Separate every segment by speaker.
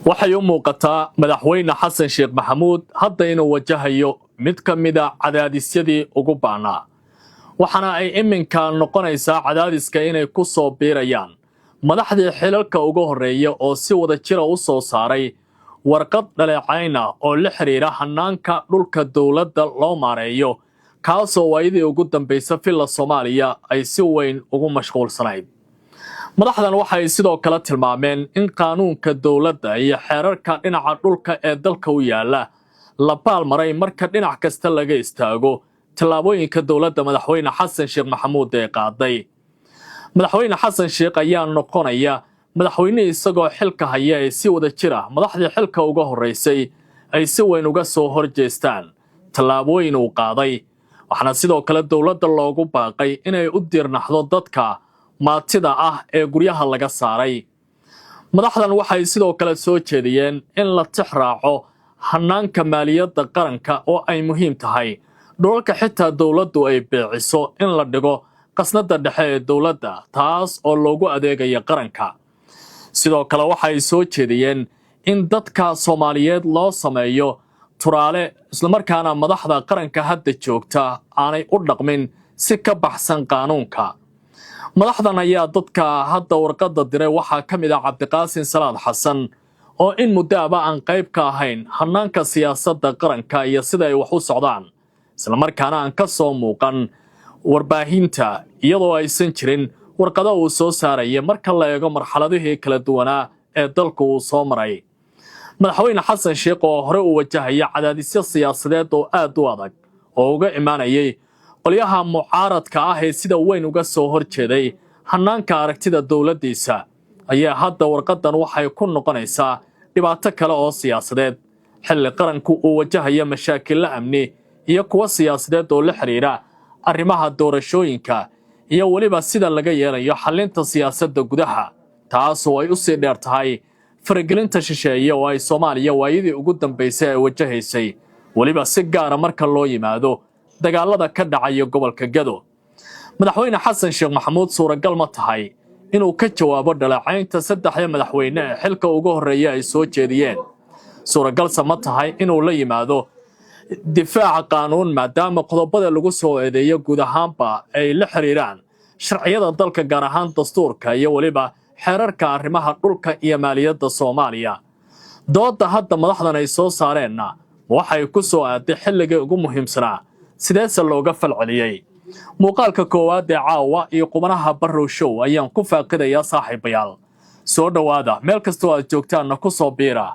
Speaker 1: waxay u muuqataa madaxweyne xasan sheekh maxamuud hadda inuu wajahayo mid ka mid a cadaadisyadii ugu baanaa waxaana ay iminka noqonaysaa cadaadiska inay ku soo biirayaan madaxdii xilalka ugu horeeya oo si wada jira u soo saaray warqad dhaleecayn ah oo la xiriira hanaanka dhulka dowladda loo maareeyo kaasoo waayadii ugu dambaysa filla Soomaaliya ay si weyn ugu mashquulsanayd madaxdan waxay sidoo kale tilmaameen in qaanuunka dowladda iyo xeerarka dhinaca dhulka ee dalka u yaala la baalmaray marka dhinac kasta laga istaago tallaabooyinka dowladda madaxweyne xasan sheekh maxamuud ee qaaday madaxweyne xasan sheekh ayaa noqonaya madaxweyne isagoo xilka haya ee si wada jira madaxdii xilka uga horeysay ay si weyn uga soo horjeestaan tallaabooyin uu qaaday waxaana sidoo kale dowladda loogu baaqay inay u diirnaxdo dadka maatida ah ee guryaha laga saaray madaxdan waxay sidoo kale soo jeediyeen in la tixraaco hanaanka maaliyadda qaranka oo ay muhiim tahay dhulalka xitaa dowladdu ay beeciso in la dhigo qasnada dhexe ee dowladda taas oo loogu adeegayo qaranka sidoo kale waxay soo jeediyeen in dadka Soomaaliyeed loo sameeyo turaale isla markaana madaxda qaranka hadda joogta aanay u dhaqmin si ka baxsan qaanuunka madaxdan ayaa dadka hadda warqadda diray waxaa ka mid ah Cabdiqaasin Salaad Xasan oo in muddo aan qayb ka ahayn hanaanka siyaasadda qaranka iyo sida ay wax u socdaan isla markaana aan ka soo muuqan warbaahinta iyadoo aysan jirin warqado uu soo saaray marka la eego marxaladihii kala duwanaa ee dalku uu soo maray madaxweyne xasan sheekh oo hore u wajahaya cadaadisyo siyaasadeed oo aad u adag oo uga imaanayay qolyaha mucaaradka ah ee sida weyn uga soo horjeeday hanaanka aragtida dowladdiisa ayaa hadda warqadan waxay ku noqonaysaa dhibaato kale oo siyaasadeed xilli qaranku uu wajahaya mashaakil amni iyo kuwa siyaasadeed oo la xiriira arrimaha doorashooyinka iyo waliba sida laga yeelayo xalinta siyaasadda gudaha taas oo ay u sii dheer tahay faragelinta shisheeye oo ay Soomaaliya waayadii ugu dambeysay ay wajahaysay waliba si gaar ah marka loo yimaado dagaalada ka dhacaya gobolka Gado madaxweyne xasan sheekh maxamuud suuragal ma tahay inuu ka jawaabo dhaleecaynta saddexda madaxweyne ee xilka ugu horeeya ay soo jeediyeen suuragal ma tahay inuu la yimaado difaaca qaanuun maadaama qodobada lagu soo eedeeyo guud ahaanba ay la xiriiraan sharciyada dalka gaar ahaan dastuurka iyo waliba xeerarka arrimaha dhulka iyo maaliyadda Soomaaliya doodda hadda madaxdan ay soo saareenna waxay ku soo aaday xilliga ugu muhiimsanaa sideese looga falceliyay muuqaalka koowaad ee caawa iyo qubanaha Barrow Show ayaan ku faaqidayaa saaxiibayaal soo dhawaada meel kasta oo aad joogtaanna ku soo biira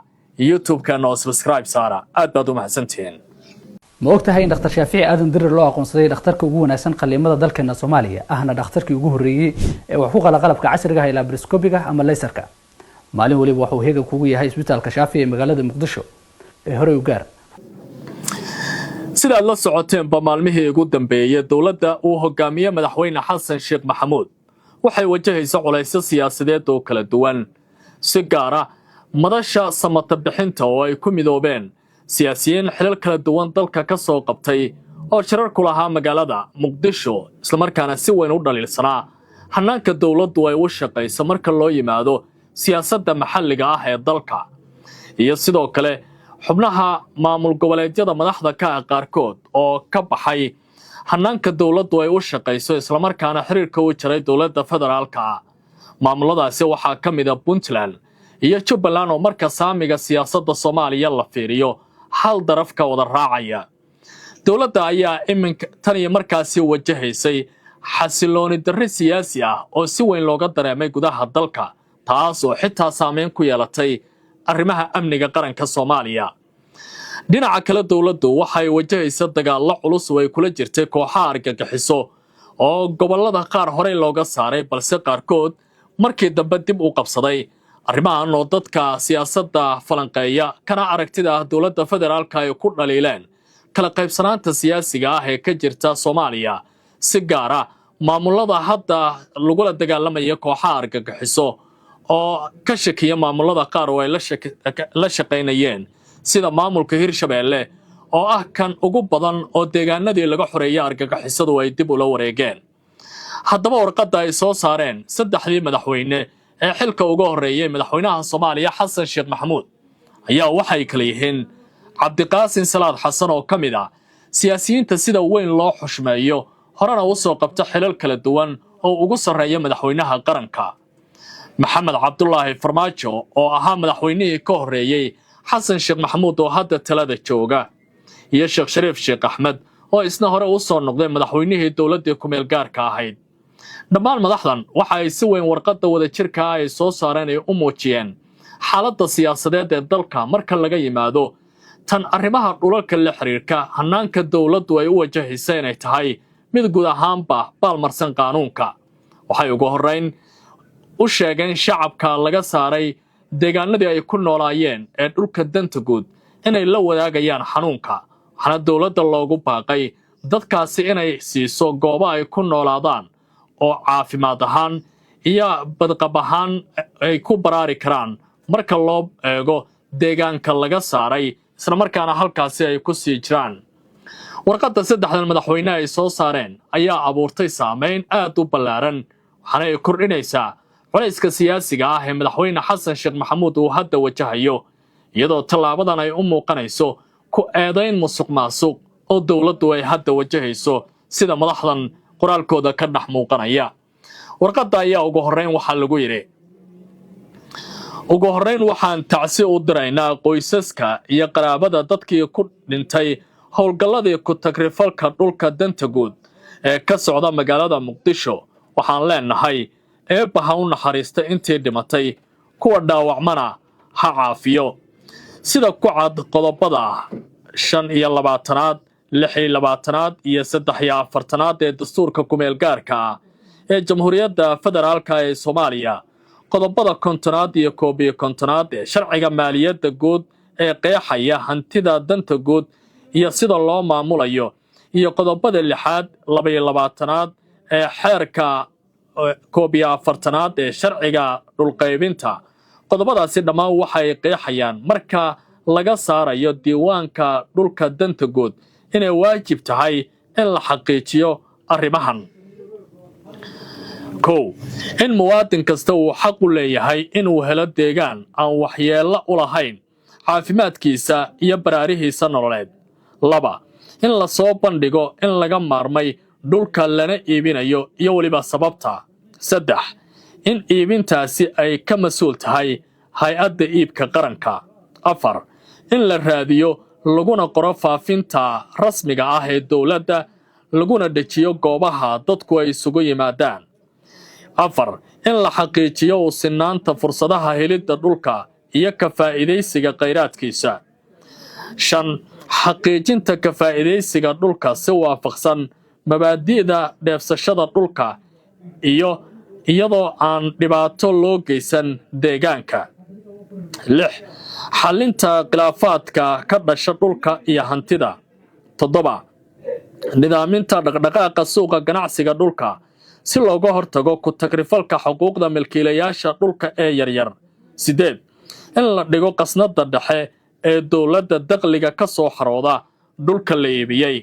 Speaker 1: YouTube-kana oo subscribe saara aad baad u mahadsantihiin
Speaker 2: ma ogtahay in dhakhtar Shaafici aadan dirir loo aqoonsaday dhakhtarka ugu wanaagsan qaliimada dalkeena Soomaaliya ahna dhakhtarkii ugu horeeyay ee wax ku qala qalabka casriga ah ee laparoscopiga ama laserka maalin waliba wuxuu heegan kugu yahay isbitaalka Shaafici ee magaalada Muqdisho ee hore u gaar
Speaker 1: sida la socoteen maalmihii ugu dambeeyay dowladda uu hogaamiye madaxweyne xasan sheekh maxamuud waxay wajahaysaa culaysyo siyaasadeed oo kala duwan si gaar ah madasha samata bixinta oo ay ku midoobeen siyaasiyiin xilal kala duwan dalka ka soo qabtay oo shirar ku lahaa magaalada Muqdisho isla markaana si weyn u dhaliilsanaa hanaanka dowladdu ay u shaqeyso marka loo yimaado siyaasadda maxalliga ah ee dalka iyo sidoo kale xubnaha maamul goboleedyada madaxda ka qaarkood oo ka baxay hanaanka dowladdu ay u shaqeyso isla markaana xiriirka u jiray dowladda federaalka maamuladaasi waxaa ka mid ah Puntland iyo Jubbaland oo marka saamiga siyaasadda Soomaaliya la fiiriyo hal daraf ka wada raacaya dowladda ayaa iminka tan iyo markaasi wajahaysay xasilooni darri siyaasi ah oo si weyn looga dareemay gudaha dalka taas oo xitaa saameyn ku yeelatay arrimaha amniga qaranka Soomaaliya dhinaca kale dowladdu waxay wajahaysaa dagaal culus oo ay kula jirtay kooxaha argagixiso oo gobolada qaar hore looga saaray balse qaarkood markii dambe dib u qabsaday arrimahan oo dadka siyaasadda falanqeeya kana aragtida dowladda federaalka ay ku dhaliileen kala qaybsanaanta siyaasiga ah ee ka jirta Soomaaliya si gaar ah maamulada hadda lagu la dagaalamayo kooxaha argagixiso oo ka shakiya maamulada qaar oo ay la shaqeynayeen sida maamulka Hirshabeelle oo ah kan ugu badan oo deegaanadii laga xoreeyay argagixisadu ay dib ula wareegeen haddaba warqadda ay soo saareen saddexdii madaxweyne ee xilka ugu horeeyay madaxweynaha Soomaaliya xasan sheekh maxamuud ayaa waxay kala yihiin cabdiqaasin salaad xasan oo ka mid ah siyaasiyiinta sida weyn loo xushmeeyo horena u soo qabta xilal kala duwan oo ugu sarreeya madaxweynaha qaranka maxamed cabdulaahi farmaajo oo ahaa madaxweynihii ka horreeyey xasan sheekh maxamuud oo hadda talada jooga iyo sheekh shariif sheekh axmed oo isna hore u soo noqday madaxweynihii dowladdii ku-meel gaarka ahayd dhammaan madaxdan waxa ay si weyn warqadda wadajirka ay soo saareen ay u muujiyeen xaaladda siyaasadeed ee dalka marka laga yimaado tan arrimaha dhulalka la xiriirka hannaanka dowladdu ay u wajahaysa inay tahay mid guud ahaanba baalmarsan qaanuunka waxay ugu horrayn u sheegeen shacabka laga saaray deegaanadii ay ku noolaayeen ee dhulka danta guud inay la wadaagayaan xanuunka waxaana dowladda loogu baaqay dadkaasi inay siiso goobo ay ku noolaadaan oo caafimaad ahaan iyo badqab ahaan ay ku baraari karaan marka loo eego deegaanka laga saaray isla markaana halkaasi ay ku sii jiraan warqadda saddexdan madaxweyne ay soo saareen ayaa abuurtay saameyn aad u ballaaran waxaana ay kordhinaysaa culayska siyaasiga ah ee madaxweyne xasan sheekh maxamuud uu hadda wajahayo iyadoo tallaabadan ay u muuqanayso ku eedayn musuq maasuq oo dowladdu ay hadda wajahayso sida madaxdan qoraalkooda ka dhex muuqanaya warqadda ayaa ugu horrayn waxaa lagu yidhi ugu horrayn waxaan tacsi u diraynaa qoysaska iyo qaraabada dadkii ku dhintay howlgalladii ku tagrifalka dhulka danta guud ee ka socda magaalada muqdisho waxaan leenahay eebba ha u naxariista intii dhimatay kuwa dhaawacmana ha caafiyo sida ku cad qodobada 25aad 26aad iyo 43aad ee dastuurka ku-meel gaarka ah ee jamhuuriyadda federaalka ee Soomaaliya qodobada 50aad iyo 51aad ee sharciga maaliyadda guud ee qeexaya hantida danta guud iyo sida loo maamulayo iyo qodobada 6aad 22aad ee xeerka 41aad ee sharciga dhulqaybinta qodobadaasi dhammaan waxay qeexayaan marka laga saarayo diiwaanka dhulka danta guud inay waajib tahay in la xaqiijiyo arrimahan in muwaadin kasta uu xaq u leeyahay inuu helo deegaan aan waxyeello u lahayn caafimaadkiisa iyo baraarihiisa nololeed 2 in la soo bandhigo in laga maarmay dhulka lana iibinayo iyo waliba sababta 3 in iibintaasi ay ka mas'uul tahay hay-adda iibka qaranka 4 in la raadiyo laguna qoro faafinta rasmiga ah ee dowladda laguna dejiyo goobaha dadku ay isugu yimaadaan 4 in la xaqiijiyo u sinaanta fursadaha helidda dhulka iyo ka faa'iidaysiga kheyraadkiisa 5 xaqiijinta ka faa'iidaysiga dhulka si waafaqsan mabaadi'da dheefsashada dhulka iyo iyadoo aan dhibaato loo geysan deegaanka 6 xalinta khilaafaadka ka dhasha dhulka iyo hantida 7 nidaaminta dhaqdhaqaaqa suuqa ganacsiga dhulka si looga hortago ku tagrifalka xuquuqda milkiilayaasha dhulka ee yaryar 8 in la dhigo qasnada dhexe ee dowladda dakhliga ka soo xarooda dhulka la iibiyey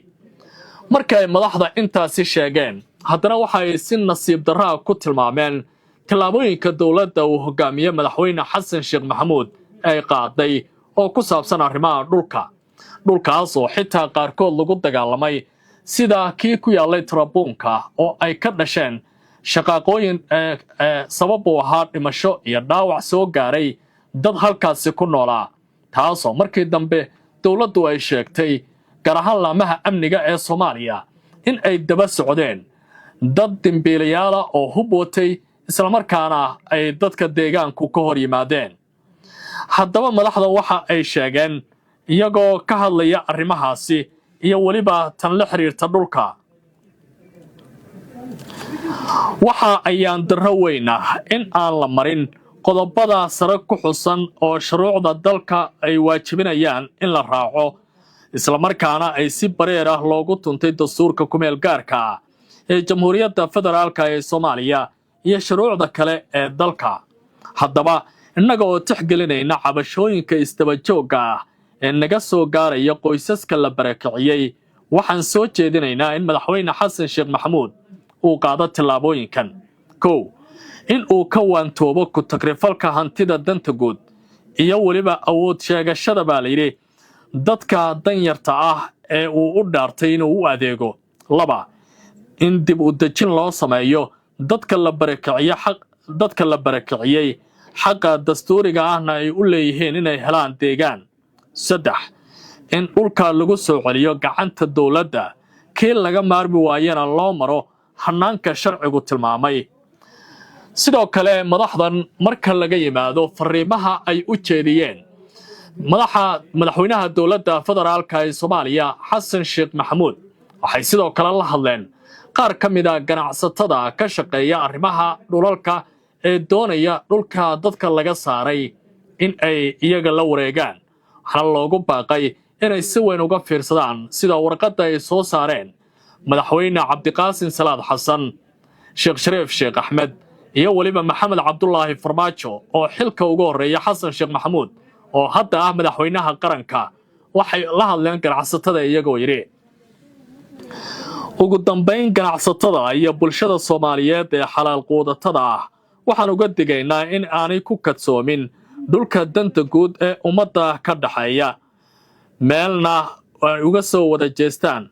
Speaker 1: markay madaxda intaasi sheegeen haddana waxay si nasiib darraa ku tilmaameen tallaabooyinka dowladda uu hogaamiye madaxweyne xasan sheekh maxamuud ay qaaday oo ku saabsan arrimaha dhulkaas oo xitaa qaarkood lagu dagaalamay sida kii ku yaallay tarabuunka oo ay ka dhasheen shaqaaqooyin sabab u ahaa dhimasho iyo dhaawac soo gaaray dad halkaasi ku noolaa taasoo markii dambe dowladdu ay sheegtay gaar ahaan laamaha amniga ee Soomaaliya in ay daba socdeen dad dambiilayaal oo hub watay isla markaana ay dadka deegaanku ka hor yimaadeen haddaba madaxda waxa ay sheegeen iyagoo ka hadlaya arrimahaasi iyo waliba tan la xiriirta dhulka waxa ayaan darro weyn ah in aan la marin qodobada sare ku xusan oo shuruucda dalka ay waajibinayaan in la raaco isla markaana ay si bareer ah loogu tuntay dastuurka ku-meel gaarka ah ee jamhuuriyadda federaalka ee Soomaaliya iyo shuruucda kale ee dalka haddaba innaga oo tixgelinayna cabashooyinka isdaba joogga ah ee naga soo gaaraya qoysaska la barakiciyey waxaan soo jeedinaynaa in madaxweyne xasan sheekh maxamuud uu qaado tallaabooyinkan 1 in uu ka waantoobo ku tagrifalka hantida danta guud iyo weliba awood sheegashada baa la yidhi dadka danyarta ah ee uu u dhaartay inuu u adeego. 2 in dib u dejin loo sameeyo dadka la barakiciyay xaqa dastuuriga ahna ay u leeyihiin inay helaan deegaan. 3 in dhulka lagu soo celiyo gacanta dawladda kii laga maarmi waayana loo maro hanaanka sharcigu tilmaamay. sidoo kale madaxdan marka laga yimaado fariimaha ay u jeediyeen madaxweynaha dawladda federaalka ee Soomaaliya Xasan Sheekh Maxamuud waxay sidoo kale la hadleen qaar ka mid ah ganacsatada ka shaqeeya arrimaha dhulalka ee doonaya dhulka dadka laga saaray in ay iyaga la wareegaan. waxaa loogu baaqay inay si weyn uga fiirsadaan sida warqadda ay soo saareen madaxweyne Cabdiqaasim Salaad Xasan, Sheekh Shariif Sheekh Axmed iyo waliba Maxamed Cabdullaahi Farmaajo oo xilka ugu horeeya Xasan Sheekh Maxamuud oo hadda ah madaxweynaha qaranka. waxay la hadleen ganacsatada iyagoo yiri ugu dambeyn ganacsatada iyo bulshada Soomaaliyeed ee xalaal quudatada ah waxaan uga digaynaa in aanay ku kadsoomin dhulka danta guud ee ummadda ka dhaxeeya meelna ay uga soo wada jeestaan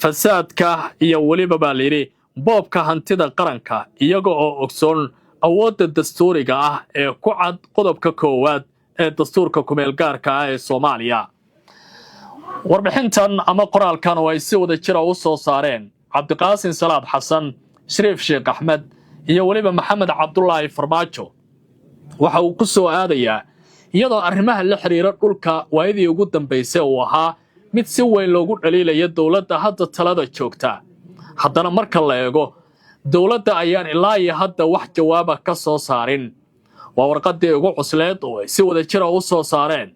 Speaker 1: fasaadka iyo waliba baa la yidhi boobka hantida qaranka iyaga oo ogsoon awoodda dastuuriga ah ee ku cad qodobka 1 ee dastuurka kumeel gaarka ah ee Soomaaliya. warbixintan ama qoraalkan oo ay si wada jira u soo saareen Cabdiqaasim Salaad Xasan, Shariif Sheekh Axmed iyo waliba Maxamed Cabdullaahi Farmaajo waxa uu ku soo aadayaa iyadoo arrimaha la xiriira dhulka waayadii ugu dambeysay uu ahaa mid si weyn loogu dhaliilaya dawladda hadda talada joogta. haddana marka la eego dawladda ayaan ilaa iyo hadda wax jawaaba ka soo saarin. waa warqadii ugu cusleed oo ay si wada jira u soo saareen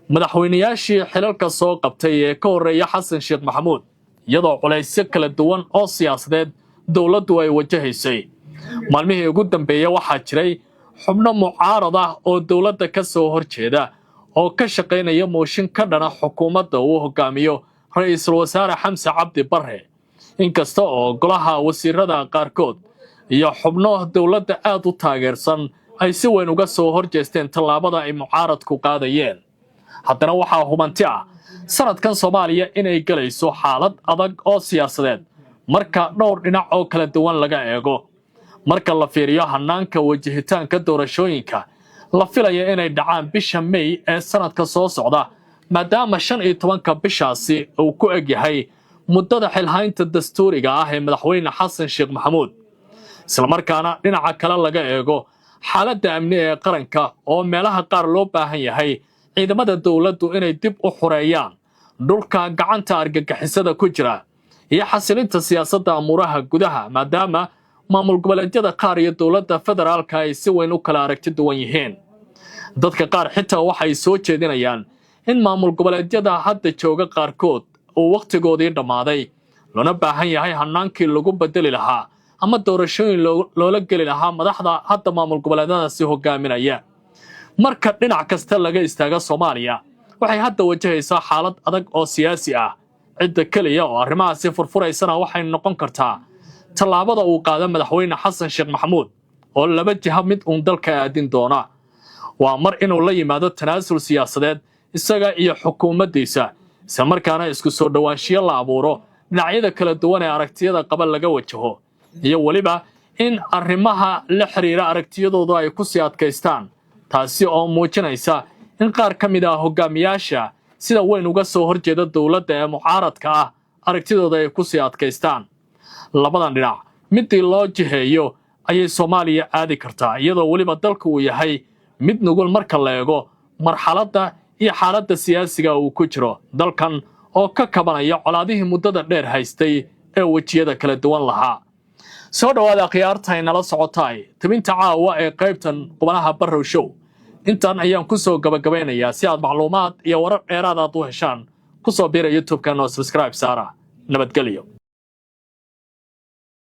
Speaker 1: madaxweynayaashii xilalka soo qabtay ee ka horeeya Xasan Sheekh Maxamuud iyadoo culaysyo kala duwan oo siyaasadeed dawladdu ay wajahaysay. maalmihii ugu dambeeyay waxaa jiray xubno mucaarad ah oo dawladda ka soo horjeeda oo ka shaqaynaya mooshin ka dhana xukuumadda uu hogaamiyo ra'iisul wasaare Xamse Cabdi Barre. inkasta oo golaha wasiirada qaarkood iyo xubno dawladda aad u taageersan ay si weyn uga soo horjeesteen tallaabada ay mucaaradku qaadayeen, haddana waxaa hubanti ah sanadkan Soomaaliya inay galayso xaalad adag oo siyaasadeed marka dhowr dhinac oo kala duwan laga eego. marka la fiiriyo hanaanka wajahitaanka doorashooyinka la filaya inay dhacaan bisha May ee sanadka soo socda maadaama 15 bishaasi uu ku eg yahay muddada xilhaynta dastuuriga ah ee madaxweyne Xasan Sheekh Maxamuud. isla markaana dhinaca kale laga eego xaaladda amni ee qaranka oo meelaha qaar loo baahan yahay ciidamada dawladdu inay dib u xoreeyaan dhulka gacanta argagixisada ku jira iyo xasilinta siyaasadda amuraha gudaha maadaama maamul goboleedyada qaar iyo dawladda federaalka ay si weyn u kala aragti duwan yihiin. dadka qaar xitaa waxay soo jeedinayaan in maamul goboleedyada hadda jooga qaarkood uu waqtigoodii dhammaaday loona baahan yahay hanaankii lagu bedeli lahaa ama doorashooyin loola geli lahaa madaxda hadda maamul goboleedyadaasi hogaaminaya. marka dhinac kasta laga istaaga Soomaaliya waxay hadda wajahaysaa xaalad adag oo siyaasi ah. cidda kaliya oo arrimahaasi furfuraysana waxay noqon kartaa tallaabada uu qaado madaxweyne Xasan Sheekh Maxamuud oo laba jiha mid uun dalka aadin doona. waa mar inuu la yimaado tanaasul siyaasadeed isaga iyo xukuumaddiisa isla markaana isku soo dhawaanshiyo la abuuro dhinacyada kala duwan ee aragtiyada qaba laga wajaho iyo waliba in arrimaha la xiriira aragtiyadooda ay ku sii adkaystaan, taasi oo muujinaysa in qaar ka mid ah hogaamiyaasha sida weyn uga soo horjeeda dawladda ee mucaaradka ah aragtidooda ay ku sii adkaystaan. labadan dhinac midii loo jiheeyo ayay Soomaaliya aadi kartaa iyadoo waliba dalku uu yahay mid nugul marka la eego marxaladda iyo xaaladda siyaasiga uu ku jiro dalkan oo ka kabanaya colaadihii muddada dheer haystay ee wajiyada kala duwan lahaa. soo dhawaada khiyaarta inala socotay tabinta caawa ee qaybtan qubanaha Barrow Show. intaan ayaan ku soo gabagabeynayaa si aad macluumaad iyo warar dheeraad ah u heshaan ku soo biira YouTube-kan oo subscribe saara. nabadgelyo.